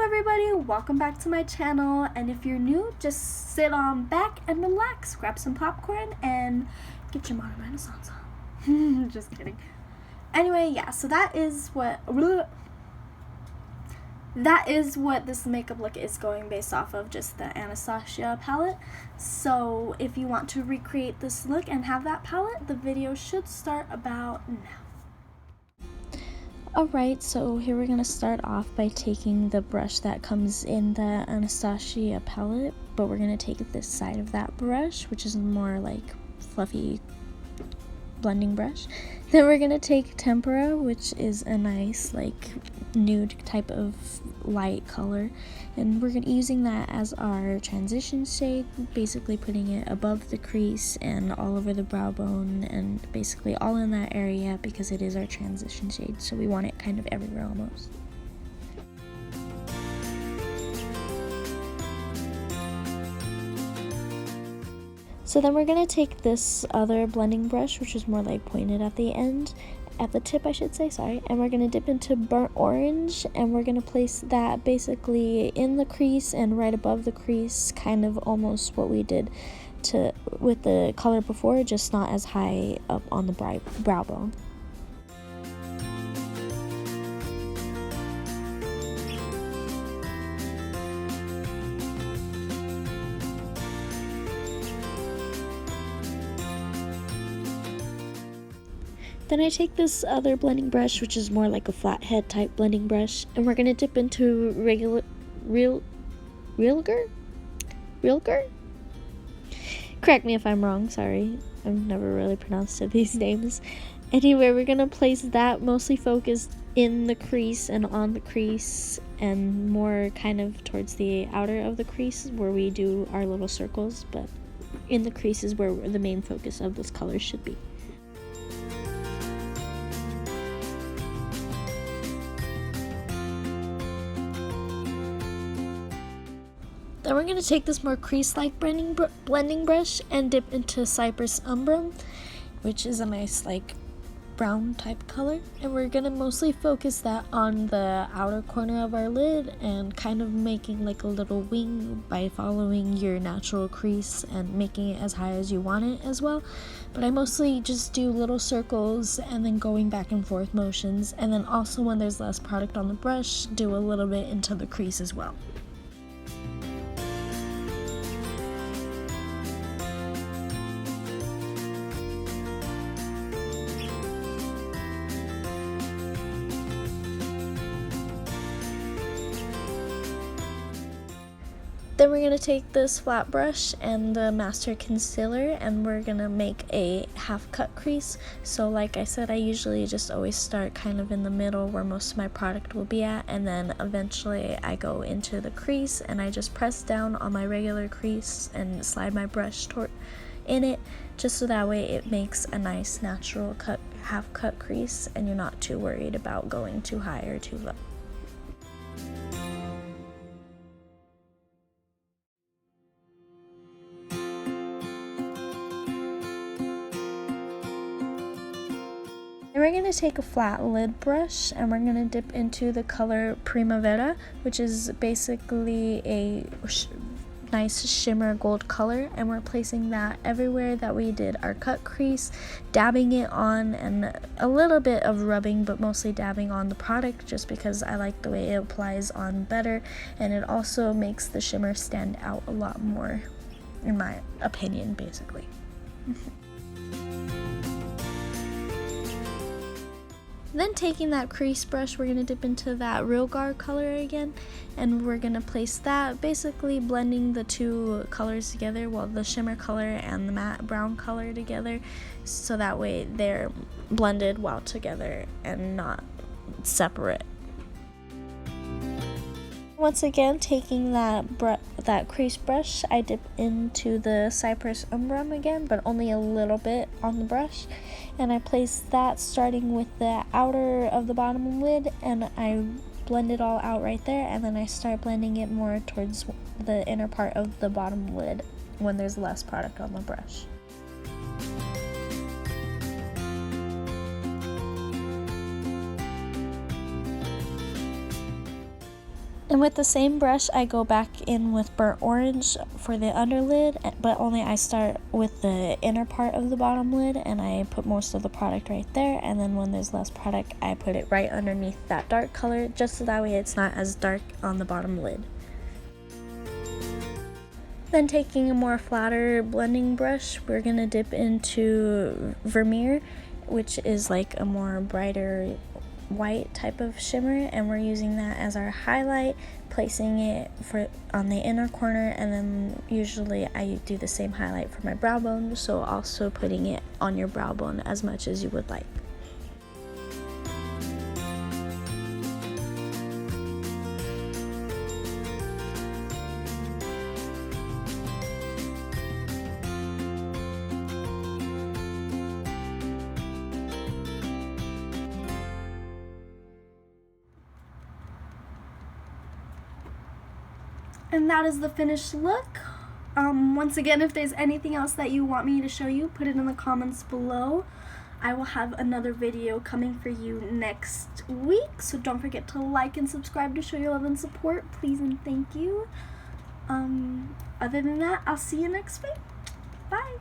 everybody, welcome back to my channel, and if you're new, just sit on back and relax, grab some popcorn and get your modern renaissance on. Just kidding. Anyway, yeah, so that is what this makeup look is going based off of, just the Anastasia palette. So if you want to recreate this look and have that palette, the video should start about now. Alright, so here we're going to start off by taking the brush that comes in the Anastasia palette, but we're going to take this side of that brush, which is more like fluffy blending brush. Then we're going to take Tempera, which is a nice like nude type of light color, and we're using that as our transition shade, basically putting it above the crease and all over the brow bone and basically all in that area because it is our transition shade, so we want it kind of everywhere almost. So then we're going to take this other blending brush, which is more like pointed at the end, at the tip I should say, sorry, and we're going to dip into burnt orange, and we're going to place that basically in the crease and right above the crease, kind of almost what we did with the color before, just not as high up on the brow bone. Then I take this other blending brush, which is more like a flathead type blending brush, and we're going to dip into Realgar? Correct me if I'm wrong, sorry. I've never really pronounced these names. Anyway, we're going to place that mostly focused in the crease and on the crease, and more kind of towards the outer of the crease where we do our little circles, but in the crease is where the main focus of this color should be. Then we're going to take this more crease-like blending brush and dip into Cyprus Umber, which is a nice like brown type color, and we're going to mostly focus that on the outer corner of our lid and kind of making like a little wing by following your natural crease and making it as high as you want it as well. But I mostly just do little circles and then going back and forth motions, and then also when there's less product on the brush, do a little bit into the crease as well. Then we're going to take this flat brush and the master concealer, and we're going to make a half cut crease. So like I said, I usually just always start kind of in the middle where most of my product will be at, and then eventually I go into the crease and I just press down on my regular crease and slide my brush in it, just so that way it makes a nice natural half cut crease and you're not too worried about going too high or too low. And we're going to take a flat lid brush and we're going to dip into the color Primavera, which is basically a nice shimmer gold color, and we're placing that everywhere that we did our cut crease, dabbing it on, and a little bit of rubbing, but mostly dabbing on the product just because I like the way it applies on better, and it also makes the shimmer stand out a lot more, in my opinion, basically. Then taking that crease brush, we're going to dip into that Realgar color again, and we're going to place that, basically blending the two colors together, well, the shimmer color and the matte brown color together, so that way they're blended well together and not separate. Once again, taking that crease brush, I dip into the Cyprus Umber again, but only a little bit on the brush, and I place that starting with the outer of the bottom lid, and I blend it all out right there, and then I start blending it more towards the inner part of the bottom lid when there's less product on the brush. And with the same brush, I go back in with burnt orange for the underlid, but only I start with the inner part of the bottom lid, and I put most of the product right there, and then when there's less product, I put it right underneath that dark color, just so that way it's not as dark on the bottom lid. Then taking a more flatter blending brush, we're going to dip into Vermeer, which is like a more brighter white type of shimmer, and we're using that as our highlight, placing it on the inner corner, and then usually I do the same highlight for my brow bone, so also putting it on your brow bone as much as you would like. And that is the finished look. Once again, if there's anything else that you want me to show you, put it in the comments below. I will have another video coming for you next week, so don't forget to like and subscribe to show your love and support, please and thank you. Other than that, I'll see you next week. Bye!